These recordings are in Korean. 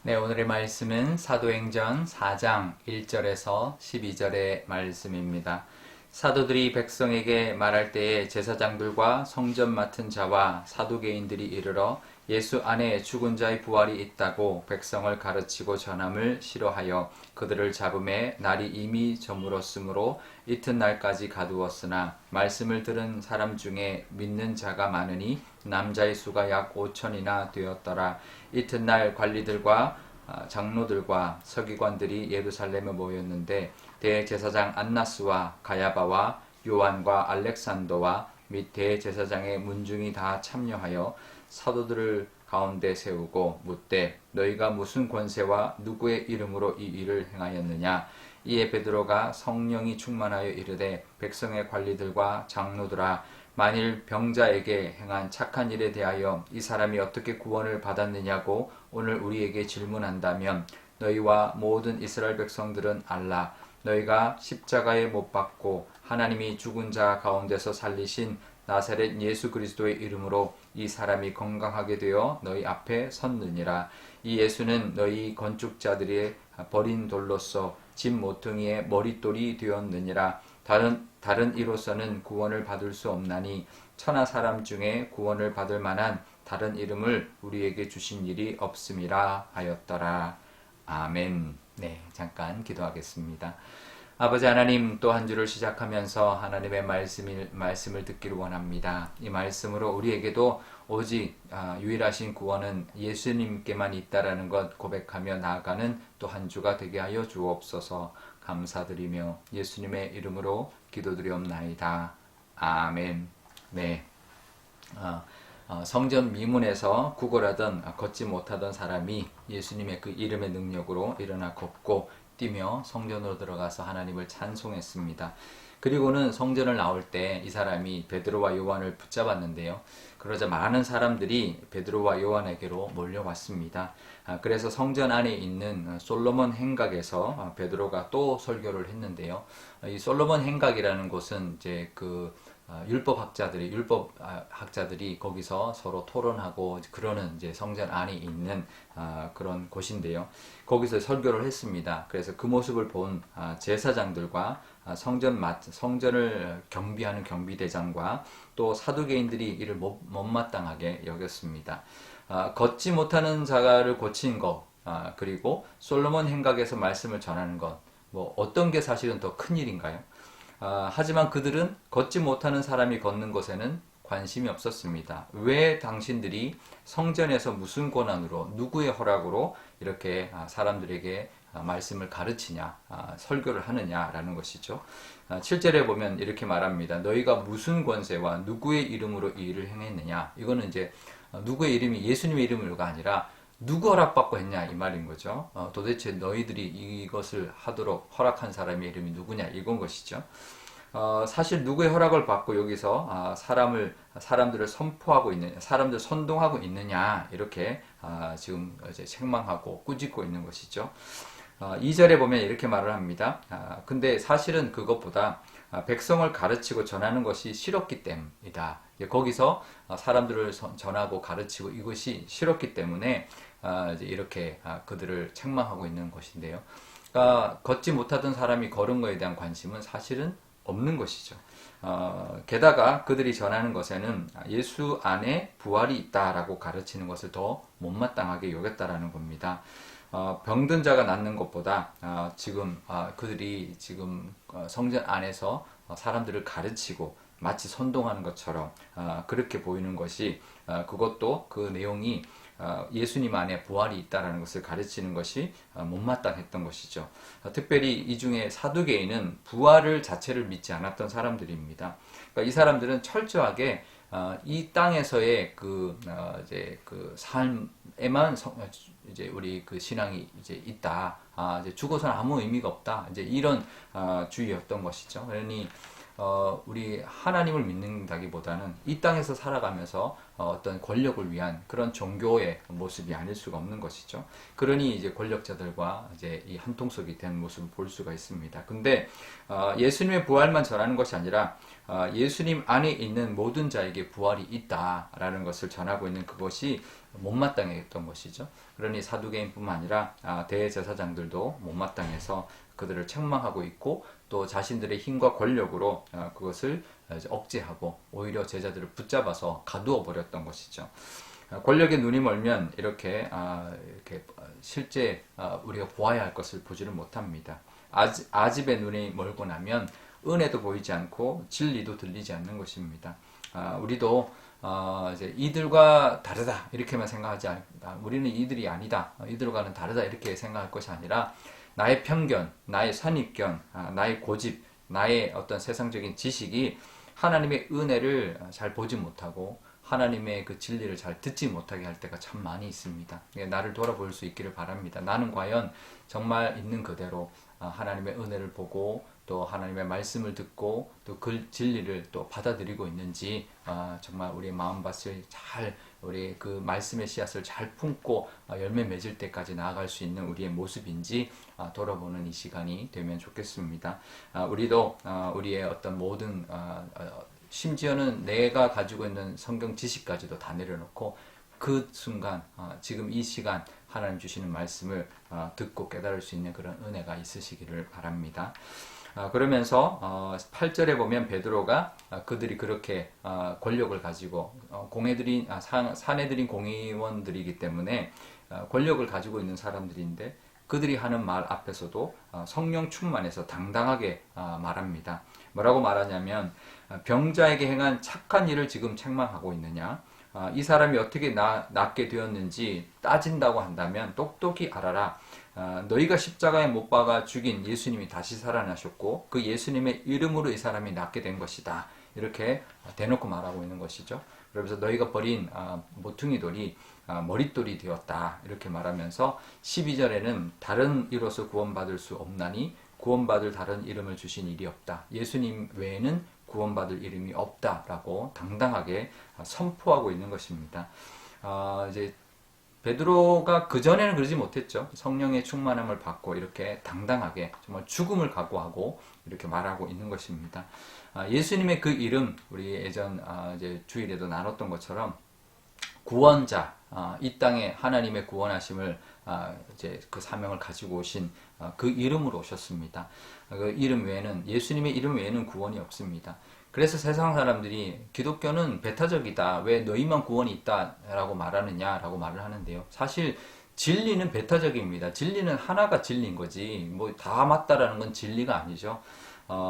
네, 오늘의 말씀은 사도행전 4장 1절에서 12절의 말씀입니다. 사도들이 백성에게 말할 때에 제사장들과 성전 맡은 자와 사두개인들이 이르러 예수 안에 죽은 자의 부활이 있다고 백성을 가르치고 전함을 싫어하여 그들을 잡음에 날이 이미 저물었으므로 이튿날까지 가두었으나 말씀을 들은 사람 중에 믿는 자가 많으니 남자의 수가 약 5천이나 되었더라. 이튿날 관리들과 장로들과 서기관들이 예루살렘에 모였는데 대제사장 안나스와 가야바와 요한과 알렉산더와 및 대제사장의 문중이 다 참여하여 사도들을 가운데 세우고 묻되 너희가 무슨 권세와 누구의 이름으로 이 일을 행하였느냐. 이에 베드로가 성령이 충만하여 이르되 백성의 관리들과 장로들아, 만일 병자에게 행한 착한 일에 대하여 이 사람이 어떻게 구원을 받았느냐고 오늘 우리에게 질문한다면 너희와 모든 이스라엘 백성들은 알라. 너희가 십자가에 못 박고 하나님이 죽은 자 가운데서 살리신 나사렛 예수 그리스도의 이름으로 이 사람이 건강하게 되어 너희 앞에 섰느니라. 이 예수는 너희 건축자들이 버린 돌로서 집 모퉁이의 머릿돌이 되었느니라. 다른 이로서는 구원을 받을 수 없나니 천하 사람 중에 구원을 받을 만한 다른 이름을 우리에게 주신 일이 없음이라 하였더라. 아멘. 네, 잠깐 기도하겠습니다. 아버지 하나님, 또 한 주를 시작하면서 하나님의 말씀을 듣기를 원합니다. 이 말씀으로 우리에게도 오직 유일하신 구원은 예수님께만 있다라는 것 고백하며 나아가는 또 한 주가 되게 하여 주옵소서. 감사드리며 예수님의 이름으로 기도드리옵나이다. 아멘. 네. 성전 미문에서 구걸하던 걷지 못하던 사람이 예수님의 그 이름의 능력으로 일어나 걷고 뛰며 성전으로 들어가서 하나님을 찬송했습니다. 그리고는 성전을 나올 때 이 사람이 베드로와 요한을 붙잡았는데요. 그러자 많은 사람들이 베드로와 요한에게로 몰려왔습니다. 그래서 성전 안에 있는 솔로몬 행각에서 베드로가 또 설교를 했는데요. 이 솔로몬 행각이라는 곳은 이제 율법학자들이 거기서 서로 토론하고 그러는 이제 성전 안에 있는 그런 곳인데요. 거기서 설교를 했습니다. 그래서 그 모습을 본 제사장들과 성전을 경비하는 경비대장과 또 사두개인들이 이를 못마땅하게 여겼습니다. 걷지 못하는 자가를 고친 것, 그리고 솔로몬 행각에서 말씀을 전하는 것, 어떤 게 사실은 더 큰 일인가요? 하지만 그들은 걷지 못하는 사람이 걷는 것에는 관심이 없었습니다. 왜 당신들이 성전에서 무슨 권한으로, 누구의 허락으로 이렇게 사람들에게 말씀을 가르치냐, 설교를 하느냐라는 것이죠. 7절에 보면 이렇게 말합니다. 너희가 무슨 권세와 누구의 이름으로 이 일을 행했느냐. 이거는 이제 누구의 이름이 예수님의 이름으로가 아니라 누구 허락받고 했냐 이 말인 거죠. 도대체 너희들이 이것을 하도록 허락한 사람의 이름이 누구냐 이건 것이죠. 사실 누구의 허락을 받고 여기서 사람들을 선포하고 있느냐, 사람들 선동하고 있느냐 이렇게 지금 이제 책망하고 꾸짖고 있는 것이죠. 2절에 보면 이렇게 말을 합니다. 근데 사실은 그것보다 백성을 가르치고 전하는 것이 싫었기 때문이다. 거기서 사람들을 전하고 가르치고 이것이 싫었기 때문에 이제 이렇게 그들을 책망하고 있는 것인데요. 그러니까 걷지 못하던 사람이 걸은 것에 대한 관심은 사실은 없는 것이죠. 게다가 그들이 전하는 것에는 예수 안에 부활이 있다라고 가르치는 것을 더 못마땅하게 여겼다라는 겁니다. 병든 자가 낫는 것보다 그들이 지금 성전 안에서 사람들을 가르치고 마치 선동하는 것처럼 그렇게 보이는 것이 그것도 그 내용이 예수님 안에 부활이 있다는 것을 가르치는 것이 못마땅했던 것이죠. 특별히 이 중에 사두개인은 부활을 자체를 믿지 않았던 사람들입니다. 그러니까 이 사람들은 철저하게 이 땅에서의 이제 그 삶에만 이제 우리 그 신앙이 이제 있다. 이제 죽어서는 아무 의미가 없다. 이제 이런 주의였던 것이죠. 그러니 우리 하나님을 믿는다기보다는 이 땅에서 살아가면서 어떤 권력을 위한 그런 종교의 모습이 아닐 수가 없는 것이죠. 그러니 이제 권력자들과 이제 이 한통속이 된 모습을 볼 수가 있습니다. 근데 예수님의 부활만 전하는 것이 아니라 예수님 안에 있는 모든 자에게 부활이 있다라는 것을 전하고 있는 그것이 못마땅했던 것이죠. 그러니 사두개인뿐만 아니라 대제사장들도 못마땅해서 그들을 책망하고 있고 또 자신들의 힘과 권력으로 그것을 억제하고 오히려 제자들을 붙잡아서 가두어 버렸던 것이죠. 권력에 눈이 멀면 이렇게 실제 우리가 보아야 할 것을 보지를 못합니다. 아집의 눈이 멀고 나면 은혜도 보이지 않고 진리도 들리지 않는 것입니다. 우리도 이제 이들과 다르다 이렇게만 생각하지 않다. 우리는 이들이 아니다. 이들과는 다르다 이렇게 생각할 것이 아니라 나의 편견, 나의 선입견, 나의 고집, 나의 어떤 세상적인 지식이 하나님의 은혜를 잘 보지 못하고 하나님의 그 진리를 잘 듣지 못하게 할 때가 참 많이 있습니다. 나를 돌아볼 수 있기를 바랍니다. 나는 과연 정말 있는 그대로 하나님의 은혜를 보고 또 하나님의 말씀을 듣고 또 그 진리를 또 받아들이고 있는지 정말 우리의 마음밭을 잘 우리 그 말씀의 씨앗을 잘 품고 열매 맺을 때까지 나아갈 수 있는 우리의 모습인지 돌아보는 이 시간이 되면 좋겠습니다. 우리도 우리의 어떤 모든 심지어는 내가 가지고 있는 성경 지식까지도 다 내려놓고 그 순간 지금 이 시간 하나님 주시는 말씀을 듣고 깨달을 수 있는 그런 은혜가 있으시기를 바랍니다. 그러면서 8절에 보면 베드로가 그들이 그렇게 권력을 가지고 사내들인 공의원들이기 때문에 권력을 가지고 있는 사람들인데 그들이 하는 말 앞에서도 성령 충만해서 당당하게 말합니다. 뭐라고 말하냐면 병자에게 행한 착한 일을 지금 책망하고 있느냐? 이 사람이 어떻게 낫게 되었는지 따진다고 한다면 똑똑히 알아라. 너희가 십자가에 못 박아 죽인 예수님이 다시 살아나셨고 그 예수님의 이름으로 이 사람이 낫게 된 것이다. 이렇게 대놓고 말하고 있는 것이죠. 그러면서 너희가 버린 모퉁이 돌이 머릿돌이 되었다. 이렇게 말하면서 12절에는 다른 이로서 구원받을 수 없나니 구원받을 다른 이름을 주신 일이 없다. 예수님 외에는 구원받을 이름이 없다라고 당당하게 선포하고 있는 것입니다. 이제 베드로가 그전에는 그러지 못했죠. 성령의 충만함을 받고 이렇게 당당하게 정말 죽음을 각오하고 이렇게 말하고 있는 것입니다. 예수님의 그 이름, 우리 예전 이제 주일에도 나눴던 것처럼 구원자, 이 땅에 하나님의 구원하심을 이제 그 사명을 가지고 오신 그 이름으로 오셨습니다. 그 이름 외에는 예수님의 이름 외에는 구원이 없습니다. 그래서 세상 사람들이 기독교는 배타적이다. 왜 너희만 구원이 있다라고 말하느냐라고 말을 하는데요. 사실 진리는 배타적입니다. 진리는 하나가 진리인 거지. 뭐 다 맞다라는 건 진리가 아니죠.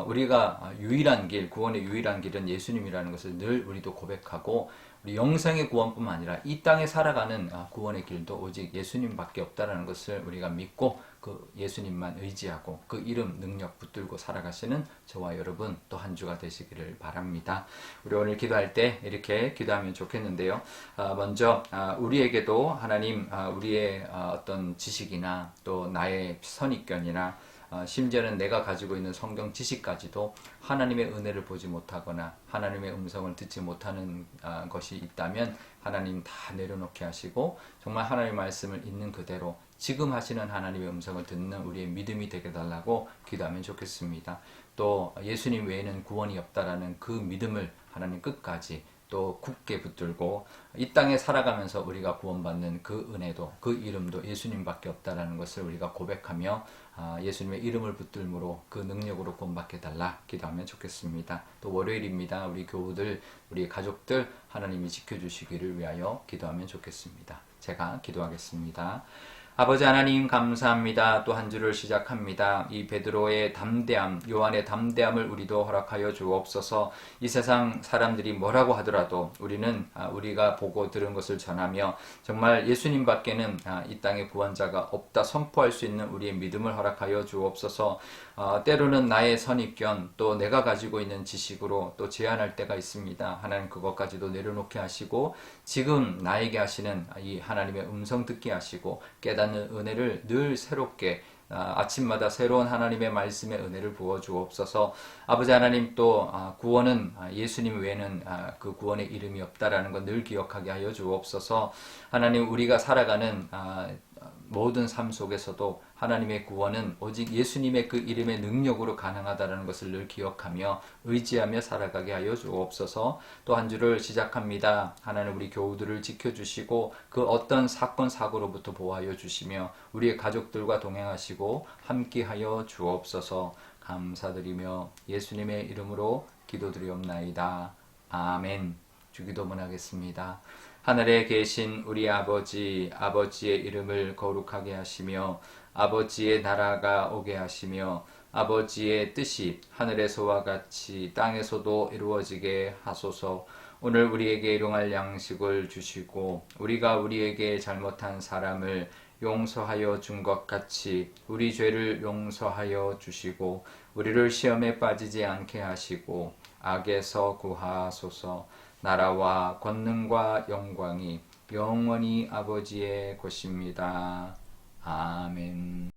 우리가 유일한 길, 구원의 유일한 길은 예수님이라는 것을 늘 우리도 고백하고 우리 영생의 구원뿐만 아니라 이 땅에 살아가는 구원의 길도 오직 예수님밖에 없다라는 것을 우리가 믿고 그 예수님만 의지하고 그 이름 능력 붙들고 살아가시는 저와 여러분 또 한 주가 되시기를 바랍니다. 우리 오늘 기도할 때 이렇게 기도하면 좋겠는데요. 먼저 우리에게도 하나님 우리의 어떤 지식이나 또 나의 선입견이나 심지어는 내가 가지고 있는 성경 지식까지도 하나님의 은혜를 보지 못하거나 하나님의 음성을 듣지 못하는 것이 있다면 하나님 다 내려놓게 하시고 정말 하나님의 말씀을 있는 그대로 지금 하시는 하나님의 음성을 듣는 우리의 믿음이 되게 달라고 기도하면 좋겠습니다. 또 예수님 외에는 구원이 없다라는 그 믿음을 하나님 끝까지 또 굳게 붙들고 이 땅에 살아가면서 우리가 구원받는 그 은혜도 그 이름도 예수님밖에 없다라는 것을 우리가 고백하며 예수님의 이름을 붙들므로 그 능력으로 구원받게 달라 기도하면 좋겠습니다. 또 월요일입니다. 우리 교우들, 우리 가족들 하나님이 지켜주시기를 위하여 기도하면 좋겠습니다. 제가 기도하겠습니다. 아버지 하나님 감사합니다. 또 한 주를 시작합니다. 이 베드로의 담대함, 요한의 담대함을 우리도 허락하여 주옵소서. 이 세상 사람들이 뭐라고 하더라도 우리는 우리가 보고 들은 것을 전하며 정말 예수님밖에는 이 땅에 구원자가 없다 선포할 수 있는 우리의 믿음을 허락하여 주옵소서. 때로는 나의 선입견 또 내가 가지고 있는 지식으로 또 제한할 때가 있습니다. 하나님 그것까지도 내려놓게 하시고 지금 나에게 하시는 이 하나님의 음성 듣게 하시고 깨닫는 은혜를 늘 새롭게 아침마다 새로운 하나님의 말씀의 은혜를 부어 주옵소서. 아버지 하나님 또 구원은 예수님 외에는 그 구원의 이름이 없다라는 것 늘 기억하게 하여 주옵소서. 하나님 우리가 살아가는 모든 삶 속에서도 하나님의 구원은 오직 예수님의 그 이름의 능력으로 가능하다는 것을 늘 기억하며 의지하며 살아가게 하여 주옵소서. 또 한 주를 시작합니다. 하나님 우리 교우들을 지켜주시고 그 어떤 사건 사고로부터 보호하여 주시며 우리의 가족들과 동행하시고 함께하여 주옵소서. 감사드리며 예수님의 이름으로 기도드리옵나이다. 아멘. 주기도문 하겠습니다. 하늘에 계신 우리 아버지, 아버지의 이름을 거룩하게 하시며 아버지의 나라가 오게 하시며 아버지의 뜻이 하늘에서와 같이 땅에서도 이루어지게 하소서. 오늘 우리에게 일용할 양식을 주시고 우리가 우리에게 잘못한 사람을 용서하여 준 것 같이 우리 죄를 용서하여 주시고 우리를 시험에 빠지지 않게 하시고 악에서 구하소서. 나라와 권능과 영광이 영원히 아버지의 것입니다. 아멘.